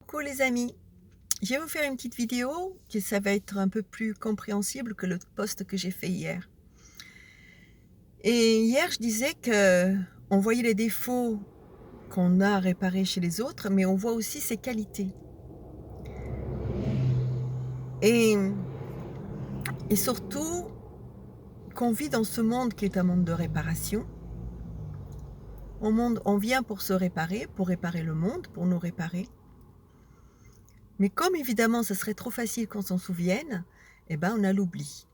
Coucou les amis, je vais vous faire une petite vidéo que ça va être un peu plus compréhensible que le post que j'ai fait hier. Et hier, je disais que on voyait les défauts qu'on a à réparer chez les autres, mais on voit aussi ses qualités. Et, et surtout qu'on vit dans ce monde qui est un monde de réparation. On vient pour se réparer, pour réparer le monde, pour nous réparer. Mais comme évidemment, ce serait trop facile qu'on s'en souvienne, eh ben on a l'oubli.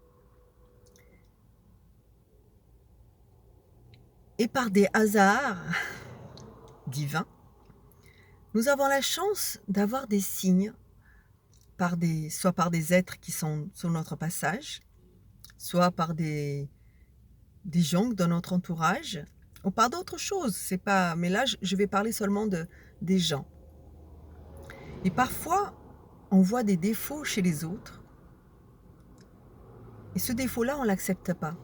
Et par des hasards divins, nous avons la chance d'avoir des signes, soit par des êtres qui sont sur notre passage, soit par des gens dans notre entourage, ou par d'autres choses. C'est pas, mais là, je vais parler seulement des gens. Et parfois, on voit des défauts chez les autres, et ce défaut-là, on ne l'accepte pas.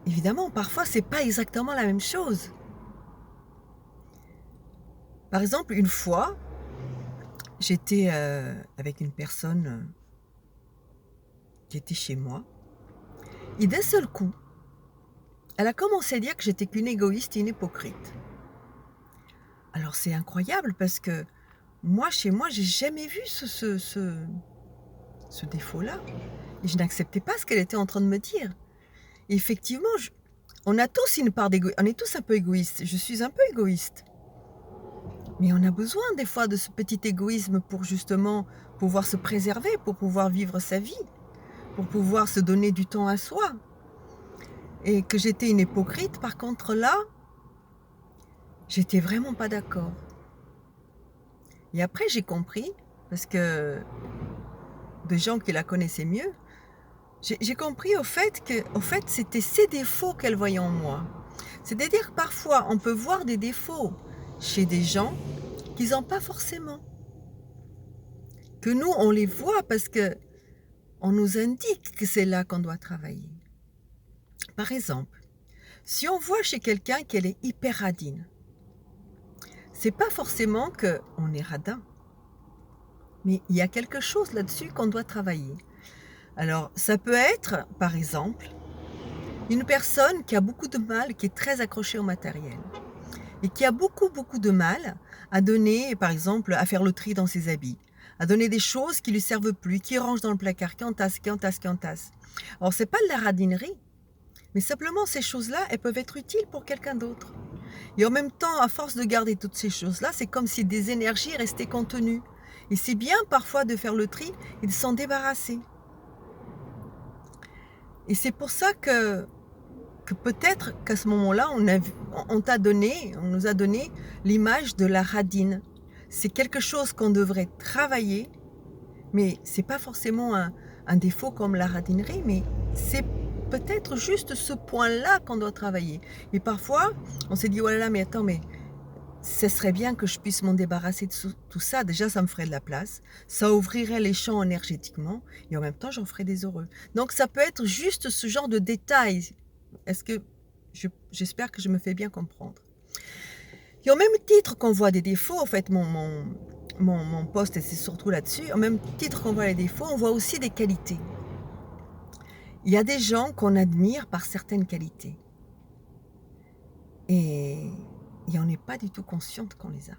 Évidemment, parfois, c'est pas exactement la même chose. Par exemple, une fois, j'étais avec une personne qui était chez moi, et d'un seul coup, elle a commencé à dire que j'étais qu'une égoïste et une hypocrite. Alors c'est incroyable parce que moi, chez moi, j'ai jamais vu ce défaut-là. Et je n'acceptais pas ce qu'elle était en train de me dire. Et effectivement, on a tous une part d'égoïsme, on est tous un peu égoïstes. Je suis un peu égoïste. Mais on a besoin des fois de ce petit égoïsme pour justement pouvoir se préserver, pour pouvoir vivre sa vie, pour pouvoir se donner du temps à soi. Et que j'étais une hypocrite, par contre là, j'étais vraiment pas d'accord. Et après j'ai compris, parce que des gens qui la connaissaient mieux, j'ai compris au fait c'était ses défauts qu'elle voyait en moi. C'est-à-dire que parfois on peut voir des défauts chez des gens qu'ils n'ont pas forcément. Que nous on les voit parce que on nous indique que c'est là qu'on doit travailler. Par exemple, si on voit chez quelqu'un qu'elle est hyper radine, c'est pas forcément qu'on est radin, mais il y a quelque chose là-dessus qu'on doit travailler. Alors, ça peut être, par exemple, une personne qui a beaucoup de mal, qui est très accrochée au matériel, et qui a beaucoup, beaucoup de mal à donner, par exemple, à faire le tri dans ses habits, à donner des choses qui lui servent plus, qui range dans le placard, qui entasse, qui entasse, qui entasse. Alors, c'est pas de la radinerie, mais simplement ces choses-là, elles peuvent être utiles pour quelqu'un d'autre. Et en même temps, à force de garder toutes ces choses-là, c'est comme si des énergies restaient contenues. Et c'est bien parfois de faire le tri et de s'en débarrasser. Et c'est pour ça que peut-être qu'à ce moment-là, on nous a donné l'image de la radine. C'est quelque chose qu'on devrait travailler, mais c'est pas forcément un défaut comme la radinerie, mais c'est peut-être juste ce point-là qu'on doit travailler. Et parfois, on s'est dit, oh là là, mais attends, mais ce serait bien que je puisse m'en débarrasser de tout ça. Déjà, ça me ferait de la place, ça ouvrirait les champs énergétiquement, et en même temps, j'en ferais des heureux. Donc, ça peut être juste ce genre de détails. Est-ce que j'espère que je me fais bien comprendre. Et au même titre qu'on voit des défauts, en fait, mon post, c'est surtout là-dessus, au même titre qu'on voit les défauts, on voit aussi des qualités. Il y a des gens qu'on admire par certaines qualités. Et on n'est pas du tout consciente qu'on les a.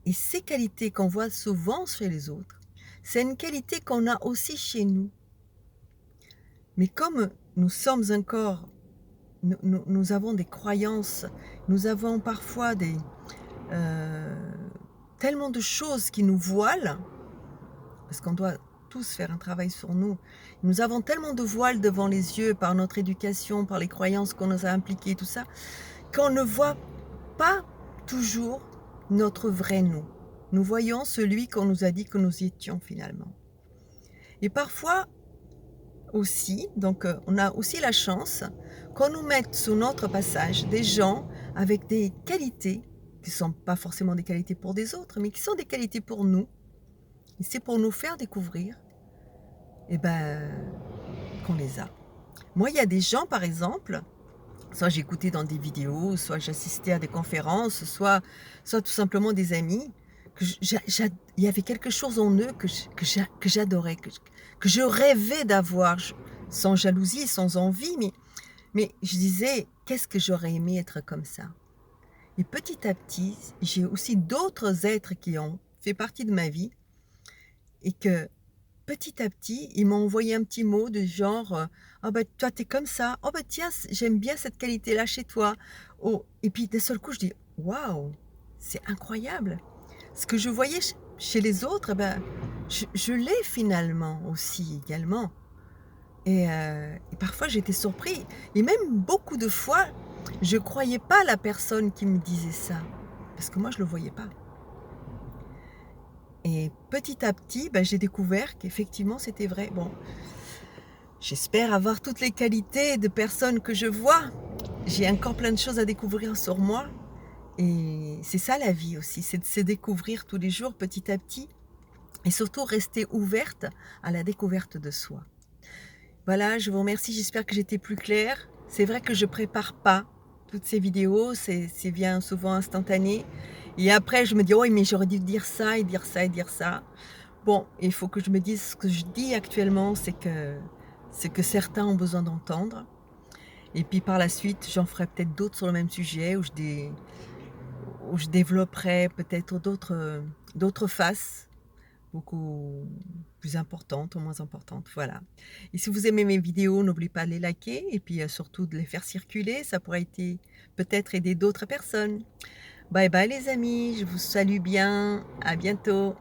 Et ces qualités qu'on voit souvent chez les autres, c'est une qualité qu'on a aussi chez nous. Mais comme nous sommes un corps, nous avons des croyances, nous avons parfois tellement de choses qui nous voilent, parce qu'on doit tous faire un travail sur nous. Nous avons tellement de voiles devant les yeux par notre éducation, par les croyances qu'on nous a impliquées, tout ça, qu'on ne voit pas toujours notre vrai nous. Nous voyons celui qu'on nous a dit que nous étions finalement. Et parfois aussi, donc on a aussi la chance qu'on nous mette sous notre passage des gens avec des qualités qui ne sont pas forcément des qualités pour des autres, mais qui sont des qualités pour nous. Et c'est pour nous faire découvrir qu'on les a. Moi, il y a des gens, par exemple, Soit j'écoutais dans des vidéos, soit j'assistais à des conférences, soit tout simplement des amis que il y avait quelque chose en eux que j'adorais, que je rêvais d'avoir, sans jalousie, sans envie, mais je disais: «Qu'est-ce que j'aurais aimé être comme ça?» Et petit à petit, j'ai aussi d'autres êtres qui ont fait partie de ma vie et que petit à petit, ils m'ont envoyé un petit mot de genre, «Ah bah, toi, t'es comme ça. Oh bah, tiens, j'aime bien cette qualité-là chez toi.» Oh, et puis d'un seul coup, je dis: «Waouh, c'est incroyable!» Ce que je voyais chez les autres, eh ben, je l'ai finalement aussi également, et parfois j'étais surpris et même beaucoup de fois, je croyais pas la personne qui me disait ça, parce que moi je le voyais pas, et petit à petit, bah, j'ai découvert qu'effectivement c'était vrai. Bon, j'espère avoir toutes les qualités de personnes que je vois. J'ai encore plein de choses à découvrir sur moi, et c'est ça la vie aussi, c'est de se découvrir tous les jours petit à petit, et surtout rester ouverte à la découverte de soi. Voilà, je vous remercie, j'espère que j'étais plus claire. C'est vrai que je prépare pas toutes ces vidéos, c'est vient souvent instantané, et après je me dis: «Oh oui, mais j'aurais dû dire ça et dire ça et dire ça.» Bon, il faut que je me dise ce que je dis actuellement, c'est que certains ont besoin d'entendre, et puis par la suite, j'en ferai peut-être d'autres sur le même sujet où je développerai peut-être d'autres faces, beaucoup plus importantes ou moins importantes, voilà. Et si vous aimez mes vidéos, n'oubliez pas de les liker et puis, surtout de les faire circuler, ça pourrait peut-être aider d'autres personnes. Bye bye les amis, je vous salue bien, à bientôt.